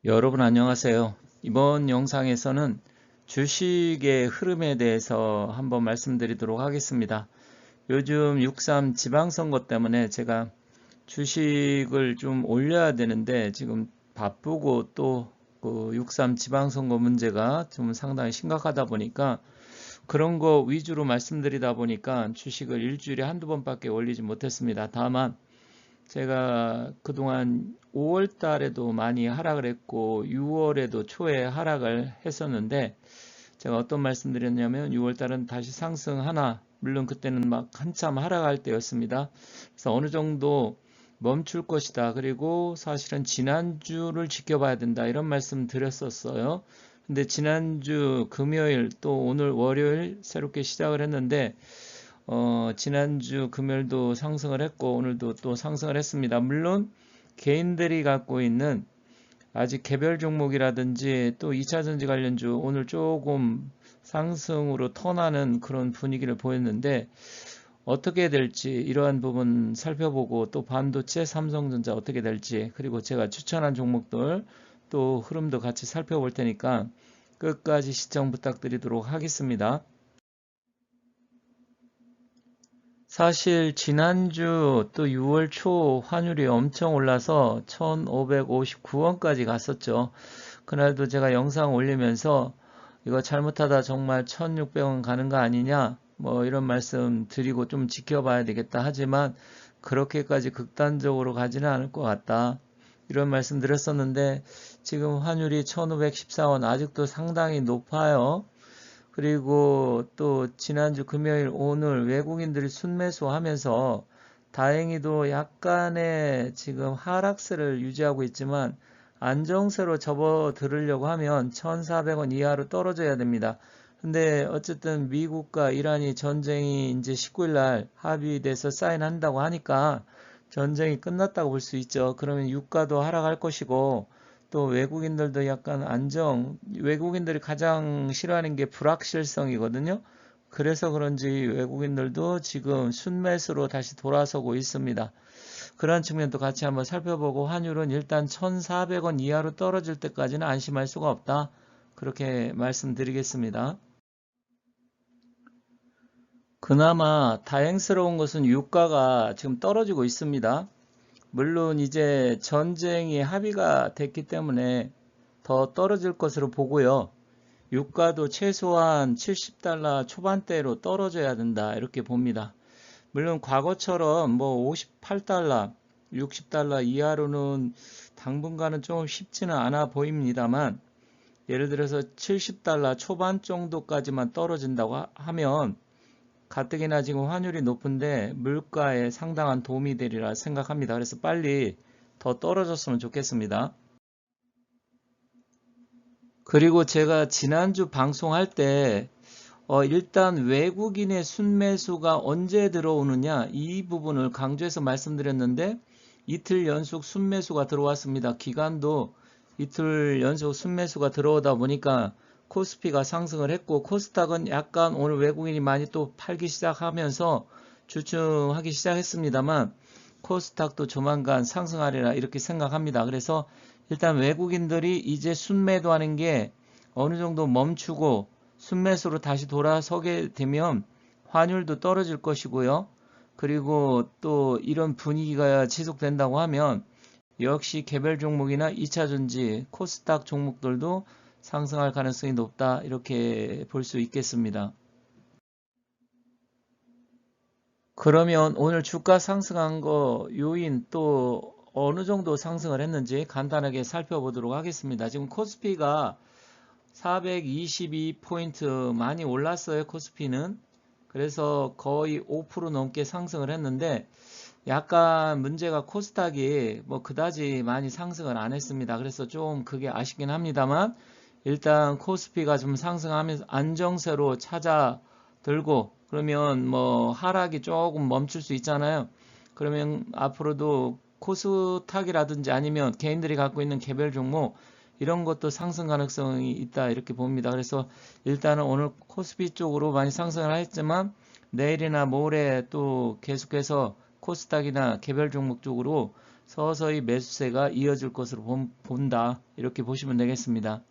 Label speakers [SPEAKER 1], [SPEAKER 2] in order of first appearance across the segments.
[SPEAKER 1] 여러분 안녕하세요. 이번 영상에서는 주식의 흐름에 대해서 한번 말씀드리도록 하겠습니다. 요즘 6.3 지방선거 때문에 제가 주식을 좀 올려야 되는데 지금 바쁘고 또 그 6.3 지방선거 문제가 좀 상당히 심각하다 보니까 그런 거 위주로 말씀드리다 보니까 주식을 일주일에 한두 번밖에 올리지 못했습니다. 다만 제가 그동안 5월 달에도 많이 하락을 했고 6월에도 초에 하락을 했었는데 제가 어떤 말씀 드렸냐면 6월 달은 다시 상승하나, 물론 그때는 막 한참 하락할 때였습니다. 그래서 어느 정도 멈출 것이다. 그리고 사실은 지난주를 지켜봐야 된다. 이런 말씀 드렸었어요. 근데 지난주 금요일 또 오늘 월요일 새롭게 시작을 했는데 지난주 금요일도 상승을 했고 오늘도 또 상승을 했습니다. 물론 개인들이 갖고 있는 아직 개별 종목이라든지 또 2차전지 관련주 오늘 조금 상승으로 턴하는 그런 분위기를 보였는데 어떻게 될지 이러한 부분 살펴보고 또 반도체, 삼성전자 어떻게 될지, 그리고 제가 추천한 종목들 또 흐름도 같이 살펴볼 테니까 끝까지 시청 부탁드리도록 하겠습니다. 사실 지난주 또 6월 초 환율이 엄청 올라서 1559원까지 갔었죠. 그날도 제가 영상 올리면서 이거 잘못하다 정말 1600원 가는 거 아니냐 뭐 이런 말씀 드리고 좀 지켜봐야 되겠다 하지만 그렇게까지 극단적으로 가지는 않을 것 같다 이런 말씀 드렸었는데 지금 환율이 1514원 아직도 상당히 높아요. 그리고 또 지난주 금요일 오늘 외국인들이 순매수 하면서 다행히도 약간의 지금 하락세를 유지하고 있지만 안정세로 접어들으려고 하면 1400원 이하로 떨어져야 됩니다. 근데 어쨌든 미국과 이란이 전쟁이 이제 19일 날 합의돼서 사인한다고 하니까 전쟁이 끝났다고 볼 수 있죠. 그러면 유가도 하락할 것이고 또 외국인들도 약간 외국인들이 가장 싫어하는 게 불확실성이거든요. 그래서 그런지 외국인들도 지금 순매수로 다시 돌아서고 있습니다. 그런 측면도 같이 한번 살펴보고 환율은 일단 1,400원 이하로 떨어질 때까지는 안심할 수가 없다. 그렇게 말씀드리겠습니다. 그나마 다행스러운 것은 유가가 지금 떨어지고 있습니다. 물론 이제 전쟁이 합의가 됐기 때문에 더 떨어질 것으로 보고요. 유가도 최소한 70달러 초반대로 떨어져야 된다 이렇게 봅니다. 물론 과거처럼 뭐 58달러, 60달러 이하로는 당분간은 좀 쉽지는 않아 보입니다만 예를 들어서 70달러 초반 정도까지만 떨어진다고 하면 가뜩이나 지금 환율이 높은데 물가에 상당한 도움이 되리라 생각합니다. 그래서 빨리 더 떨어졌으면 좋겠습니다. 그리고 제가 지난주 방송할 때 일단 외국인의 순매수가 언제 들어오느냐 이 부분을 강조해서 말씀드렸는데 이틀 연속 순매수가 들어왔습니다. 기간도 이틀 연속 순매수가 들어오다 보니까 코스피가 상승을 했고 코스닥은 약간 오늘 외국인이 많이 또 팔기 시작하면서 주춤하기 시작했습니다만 코스닥도 조만간 상승하리라 이렇게 생각합니다. 그래서 일단 외국인들이 이제 순매도하는 게 어느 정도 멈추고 순매수로 다시 돌아서게 되면 환율도 떨어질 것이고요. 그리고 또 이런 분위기가 지속된다고 하면 역시 개별 종목이나 2차전지, 코스닥 종목들도 상승할 가능성이 높다 이렇게 볼 수 있겠습니다. 그러면 오늘 주가 상승한 거 요인 또 어느 정도 상승을 했는지 간단하게 살펴보도록 하겠습니다. 지금 코스피가 422포인트 많이 올랐어요. 코스피는. 그래서 거의 5% 넘게 상승을 했는데 약간 문제가 코스닥이 뭐 그다지 많이 상승을 안 했습니다. 그래서 좀 그게 아쉽긴 합니다만 일단 코스피가 좀 상승하면서 안정세로 찾아 들고 그러면 뭐 하락이 조금 멈출 수 있잖아요. 그러면 앞으로도 코스닥이라든지 아니면 개인들이 갖고 있는 개별 종목 이런 것도 상승 가능성이 있다 이렇게 봅니다. 그래서 일단은 오늘 코스피 쪽으로 많이 상승을 했지만 내일이나 모레 또 계속해서 코스닥이나 개별 종목 쪽으로 서서히 매수세가 이어질 것으로 본다. 이렇게 보시면 되겠습니다.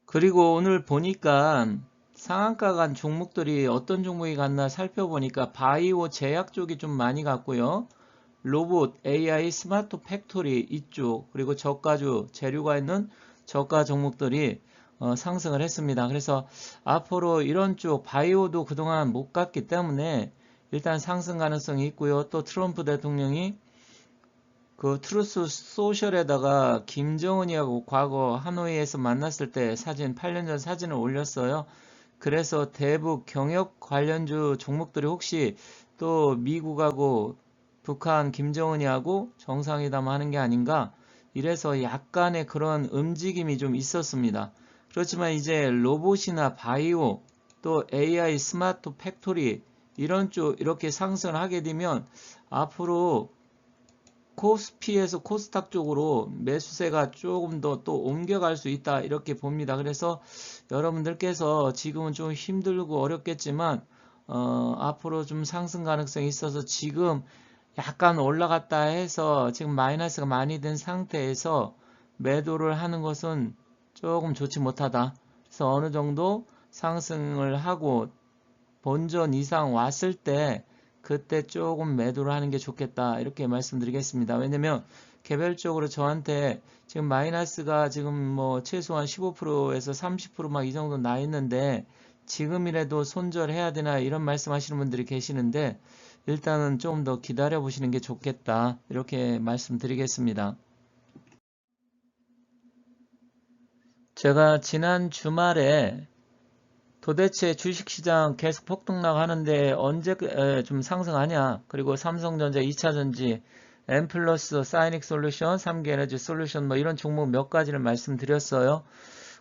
[SPEAKER 1] 그리고 오늘 보니까 상한가 간 종목들이 어떤 종목이 갔나 살펴보니까 바이오 제약 쪽이 좀 많이 갔고요. 로봇, AI, 스마트 팩토리 이쪽, 그리고 저가주, 재료가 있는 저가 종목들이 상승을 했습니다. 그래서 앞으로 이런 쪽 바이오도 그동안 못 갔기 때문에 일단 상승 가능성이 있고요. 또 트럼프 대통령이 그 트루스 소셜에다가 김정은이하고 과거 하노이에서 만났을 때 사진, 8년 전 사진을 올렸어요. 그래서 대북 경협 관련주 종목들이 혹시 또 미국하고 북한 김정은이하고 정상회담 하는 게 아닌가? 이래서 약간의 그런 움직임이 좀 있었습니다. 그렇지만 이제 로봇이나 바이오 또 AI 스마트 팩토리 이런 쪽 이렇게 상승을 하게 되면 앞으로 코스피에서 코스닥 쪽으로 매수세가 조금 더 또 옮겨갈 수 있다 이렇게 봅니다. 그래서 여러분들께서 지금은 좀 힘들고 어렵겠지만 앞으로 좀 상승 가능성이 있어서 지금 약간 올라갔다 해서 지금 마이너스가 많이 된 상태에서 매도를 하는 것은 조금 좋지 못하다. 그래서 어느 정도 상승을 하고 본전 이상 왔을 때 그때 조금 매도를 하는 게 좋겠다 이렇게 말씀드리겠습니다. 왜냐면 개별적으로 저한테 지금 마이너스가 지금 뭐 최소한 15%에서 30% 막 이 정도 나 있는데 지금이라도 손절해야 되나 이런 말씀하시는 분들이 계시는데 일단은 좀 더 기다려 보시는 게 좋겠다 이렇게 말씀드리겠습니다. 제가 지난 주말에 도대체 주식시장 계속 폭등락 하는데 언제 좀 상승하냐? 그리고 삼성전자 2차전지, 엠플러스, 사이닉 솔루션, 3개 에너지 솔루션 뭐 이런 종목 몇 가지를 말씀드렸어요.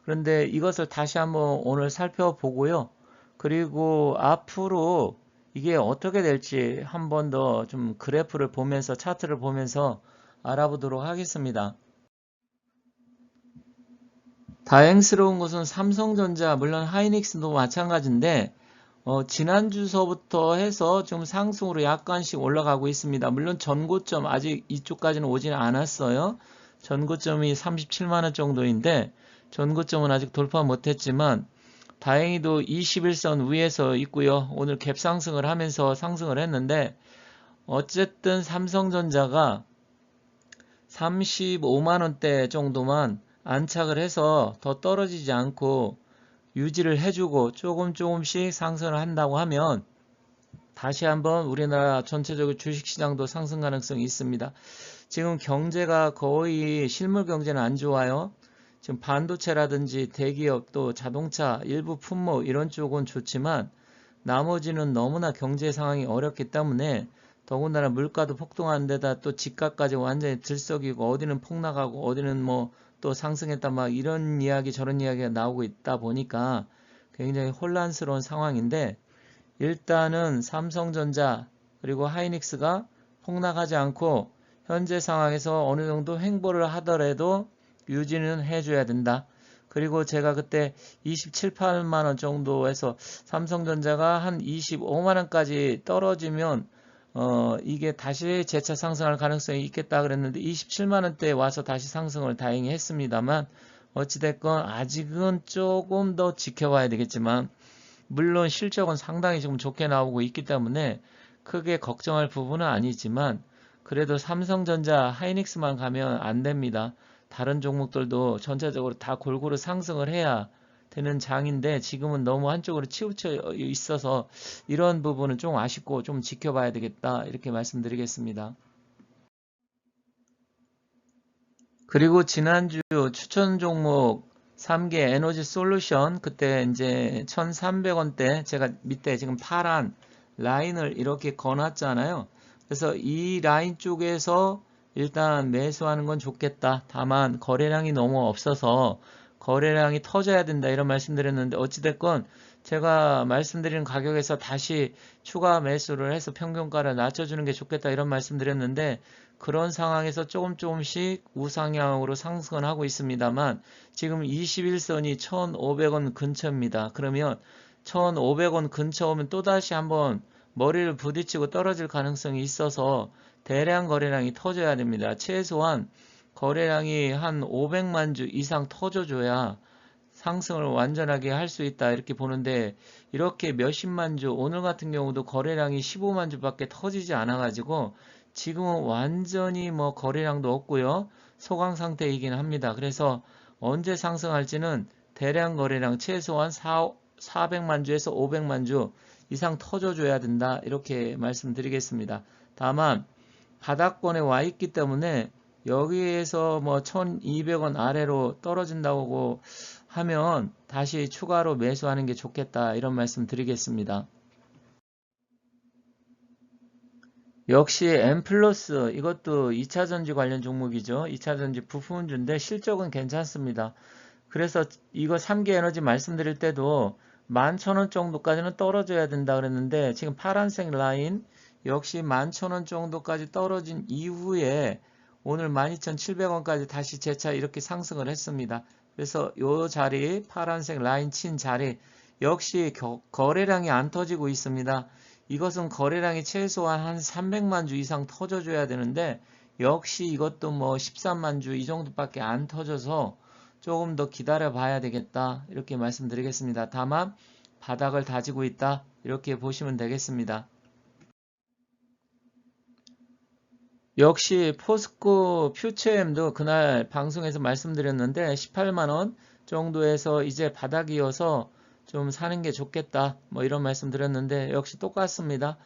[SPEAKER 1] 그런데 이것을 다시 한번 오늘 살펴보고요. 그리고 앞으로 이게 어떻게 될지 한 번 더 좀 그래프를 보면서 차트를 보면서 알아보도록 하겠습니다. 다행스러운 것은 삼성전자 물론 하이닉스도 마찬가지인데 지난주서부터 해서 좀 상승으로 약간씩 올라가고 있습니다. 물론 전고점 아직 이쪽까지는 오지는 않았어요. 전고점이 37만원 정도인데 전고점은 아직 돌파 못했지만 다행히도 21선 위에서 있고요. 오늘 갭 상승을 하면서 상승을 했는데 어쨌든 삼성전자가 35만원대 정도만 안착을 해서 더 떨어지지 않고 유지를 해주고 조금씩 상승을 한다고 하면 다시 한번 우리나라 전체적으로 주식시장도 상승 가능성이 있습니다. 지금 경제가 거의 실물 경제는 안 좋아요. 지금 반도체라든지 대기업 또 자동차 일부 품목 이런 쪽은 좋지만 나머지는 너무나 경제 상황이 어렵기 때문에 더군다나 물가도 폭등한 데다 또 집값까지 완전히 들썩이고 어디는 폭락하고 어디는 뭐 또 상승했다 막 이런 이야기 저런 이야기가 나오고 있다 보니까 굉장히 혼란스러운 상황인데 일단은 삼성전자 그리고 하이닉스가 폭락하지 않고 현재 상황에서 어느 정도 횡보를 하더라도 유지는 해줘야 된다. 그리고 제가 그때 27, 8만원 정도에서 삼성전자가 한 25만원까지 떨어지면 이게 다시 재차 상승할 가능성이 있겠다 그랬는데 27만원대에 와서 다시 상승을 다행히 했습니다만 어찌됐건 아직은 조금 더 지켜봐야 되겠지만 물론 실적은 상당히 지금 좋게 나오고 있기 때문에 크게 걱정할 부분은 아니지만 그래도 삼성전자, 하이닉스만 가면 안 됩니다. 다른 종목들도 전체적으로 다 골고루 상승을 해야 되는 장인데 지금은 너무 한쪽으로 치우쳐 있어서 이런 부분은 좀 아쉽고 좀 지켜봐야 되겠다 이렇게 말씀드리겠습니다. 그리고 지난주 추천 종목 3개 에너지 솔루션 그때 이제 1,300원대 제가 밑에 지금 파란 라인을 이렇게 거놨잖아요. 그래서 이 라인 쪽에서 일단 매수하는 건 좋겠다. 다만 거래량이 너무 없어서 거래량이 터져야 된다 이런 말씀드렸는데 어찌됐건 제가 말씀드리는 가격에서 다시 추가 매수를 해서 평균가를 낮춰주는 게 좋겠다 이런 말씀드렸는데 그런 상황에서 조금씩 우상향으로 상승을 하고 있습니다만 지금 21선이 1,500원 근처입니다. 그러면 1,500원 근처 오면 또다시 한번 머리를 부딪히고 떨어질 가능성이 있어서 대량 거래량이 터져야 됩니다. 최소한 거래량이 한 500만 주 이상 터져줘야 상승을 완전하게 할 수 있다 이렇게 보는데, 이렇게 몇십만 주, 오늘 같은 경우도 거래량이 15만 주밖에 터지지 않아 가지고 지금은 완전히 뭐 거래량도 없고요, 소강 상태이긴 합니다. 그래서 언제 상승할지는 대량 거래량 최소한 400만 주에서 500만 주 이상 터져줘야 된다 이렇게 말씀드리겠습니다. 다만 바닥권에 와 있기 때문에 여기에서 뭐 1200원 아래로 떨어진다고 하면 다시 추가로 매수하는 게 좋겠다 이런 말씀 드리겠습니다. 역시 엠플러스, 이것도 2차전지 관련 종목이죠. 2차전지 부품주인데 실적은 괜찮습니다. 그래서 이거 3개 에너지 말씀드릴 때도 11,000원 정도까지는 떨어져야 된다 그랬는데, 지금 파란색 라인 역시 11,000원 정도까지 떨어진 이후에 오늘 12,700원까지 다시 재차 이렇게 상승을 했습니다. 그래서 요 자리, 파란색 라인 친 자리 역시 거래량이 안 터지고 있습니다. 이것은 거래량이 최소한 한 300만 주 이상 터져줘야 되는데, 역시 이것도 뭐 13만 주 이 정도밖에 안 터져서 조금 더 기다려 봐야 되겠다 이렇게 말씀드리겠습니다. 다만 바닥을 다지고 있다 이렇게 보시면 되겠습니다. 역시 포스코 퓨처엠도 그날 방송에서 말씀드렸는데 18만원 정도에서 이제 바닥이어서 좀 사는 게 좋겠다 뭐 이런 말씀 드렸는데, 역시 똑같습니다.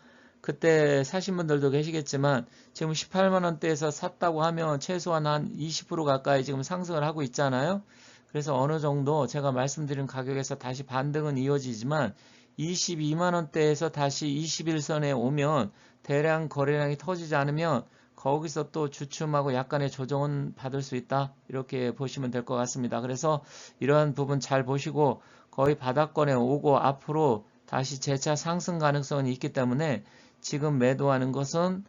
[SPEAKER 1] 그때 사신 분들도 계시겠지만 지금 18만원대에서 샀다고 하면 최소한 한 20% 가까이 지금 상승을 하고 있잖아요. 그래서 어느 정도 제가 말씀드린 가격에서 다시 반등은 이어지지만 22만원대에서 다시 21선에 오면 대량 거래량이 터지지 않으면 거기서 또 주춤하고 약간의 조정은 받을 수 있다 이렇게 보시면 될 것 같습니다. 그래서 이러한 부분 잘 보시고 거의 바닥권에 오고 앞으로 다시 재차 상승 가능성이 있기 때문에 지금 매도하는 것은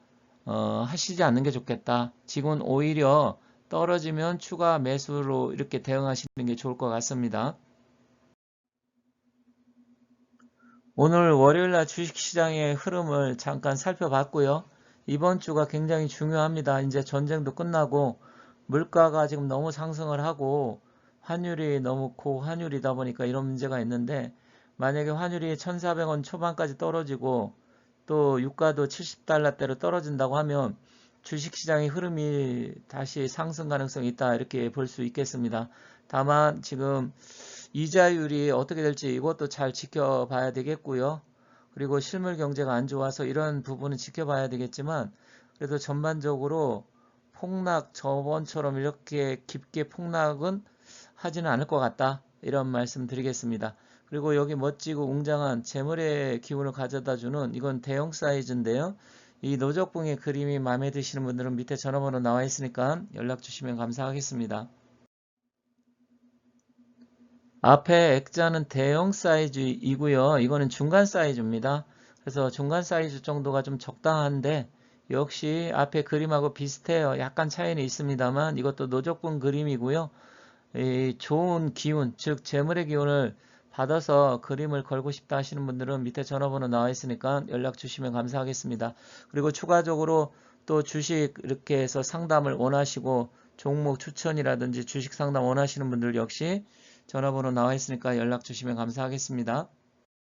[SPEAKER 1] 하시지 않는 게 좋겠다. 지금은 오히려 떨어지면 추가 매수로 이렇게 대응하시는 게 좋을 것 같습니다. 오늘 월요일날 주식시장의 흐름을 잠깐 살펴봤고요. 이번 주가 굉장히 중요합니다. 이제 전쟁도 끝나고 물가가 지금 너무 상승을 하고 환율이 너무 고환율이다 보니까 이런 문제가 있는데, 만약에 환율이 1,400원 초반까지 떨어지고 또 유가도 70달러대로 떨어진다고 하면 주식시장의 흐름이 다시 상승 가능성이 있다 이렇게 볼 수 있겠습니다. 다만 지금 이자율이 어떻게 될지 이것도 잘 지켜봐야 되겠고요. 그리고 실물 경제가 안 좋아서 이런 부분은 지켜봐야 되겠지만, 그래도 전반적으로 폭락, 저번처럼 이렇게 깊게 폭락은 하지는 않을 것 같다 이런 말씀 드리겠습니다. 그리고 여기 멋지고 웅장한 재물의 기운을 가져다주는 이건 대형 사이즈인데요. 이 노적봉의 그림이 마음에 드시는 분들은 밑에 전화번호 나와 있으니까 연락 주시면 감사하겠습니다. 앞에 액자는 대형 사이즈이고요. 이거는 중간 사이즈입니다. 그래서 중간 사이즈 정도가 좀 적당한데, 역시 앞에 그림하고 비슷해요. 약간 차이는 있습니다만 이것도 노적분 그림이고요. 이 좋은 기운, 즉 재물의 기운을 받아서 그림을 걸고 싶다 하시는 분들은 밑에 전화번호 나와 있으니까 연락 주시면 감사하겠습니다. 그리고 추가적으로 또 주식 이렇게 해서 상담을 원하시고 종목 추천이라든지 주식 상담 원하시는 분들 역시 전화번호 나와 있으니까 연락 주시면 감사하겠습니다.